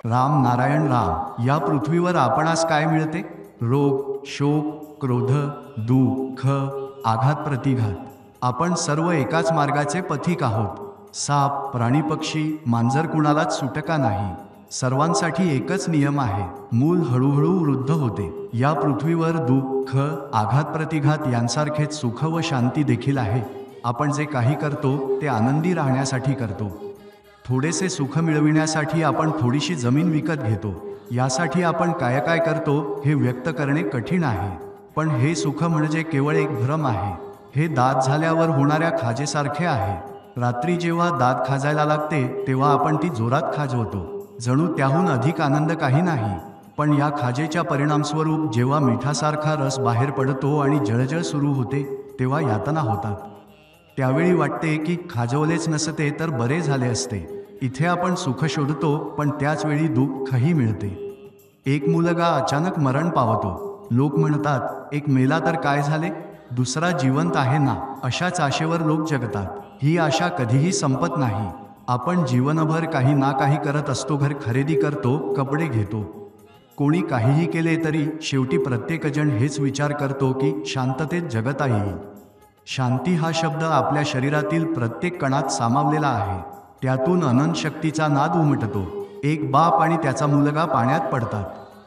राम नारायण राम. या पृथ्वीवर आपणास काय मिळते? रोग, शोक, क्रोध, दुःख, आघात, प्रतिघात. आपण सर्व एकाच मार्गाचे पथिक आहोत. साप, प्राणी, पक्षी, मांजर कुणालाच सुटका नाही. सर्वांसाठी एकच नियम आहे. मूल हळूहळू वृद्ध होते. या पृथ्वीवर दुःख, आघात, प्रतिघात यांसारखेच सुख व शांती देखील आहे. आपण जे काही करतो ते आनंदी राहण्यासाठी करतो. थोडेसे सुख मिळविण्यासाठी आपण थोडीशी जमीन विकत घेतो. यासाठी आपण काय काय करतो हे व्यक्त करणे कठीण आहे. पण हे सुख म्हणजे केवळ एक भ्रम आहे. हे दात झाल्यावर होणाऱ्या खाजेसारखे आहे. रात्री जेव्हा दात खाजायला लागते तेव्हा आपण ती जोरात खाजवतो. जणू त्याहून अधिक आनंद काही नाही. पण या खाजेच्या परिणामस्वरूप जेव्हा मिठासारखा रस बाहेर पडतो आणि जळजळ सुरू होते तेव्हा यातना होतात. त्यावेळी वाटते की खाजवलेच नसते तर बरे झाले असते. इथे आपण सुख शोधतो पण त्याच वेळी दुःखही मिळते. एक मुलगा अचानक मरण पावतो. लोक म्हणतात एक मेला तर काय झाले, दुसरा जिवंत आहे ना. अशाच आशेवर लोक जगतात. ही आशा कधीही संपत नाही. आपण जीवनभर काही ना काही करत असतो. घर खरेदी करतो, कपडे घेतो. कोणी काहीही केले तरी शेवटी प्रत्येकजण हेच विचार करतो की शांततेत जगता येईल. शांती हा शब्द आपल्या शरीरातील प्रत्येक कणात सामावलेला आहे. त्यातून अनंत शक्तीचा नाद उमटतो. एक बाप आणि त्याचा मुलगा पाण्यात पडतात.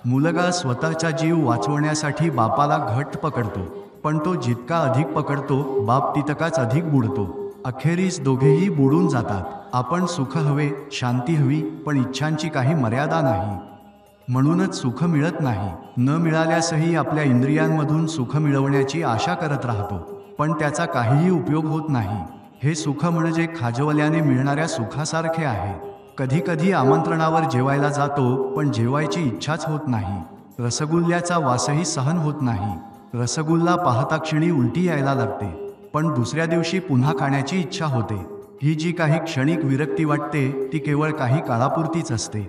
मुलगा स्वतःचा जीव वाचवण्यासाठी बापाला घट्ट पकडतो. पण तो जितका अधिक पकडतो बाप तितकाच अधिक बुडतो. अखेरीस दोघेही बुडून जातात. आपण सुख हवे, शांती हवी, पण इच्छांची काही मर्यादा नाही. म्हणूनच सुख मिळत नाही. न मिळाल्यासही आपल्या इंद्रियांमधून सुख मिळवण्याची आशा करत राहतो. पण त्याचा काहीही उपयोग होत नाही. हे सुख म्हणजे खाजवल्याने मिळणाऱ्या सुखासारखे आहे. कधी कधी आमंत्रणावर जेवायला जातो पण जेवायची इच्छाच होत नाही. रसगुल्ल्याचा वासही सहन होत नाही. रसगुल्ला पाहता क्षणी उलटी यायला लागते. पण दुसऱ्या दिवशी पुन्हा खाण्याची इच्छा होते. ही जी काही क्षणिक विरक्ती वाटते ती केवळ काही काळापुरतीच असते.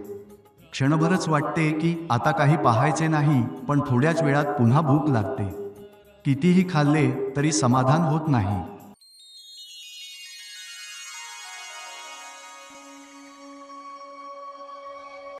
क्षणभरच वाटते की आता काही पाहायचे नाही, पण थोड्याच वेळात पुन्हा भूक लागते. कितीही खाल्ले तरी समाधान होत नाही.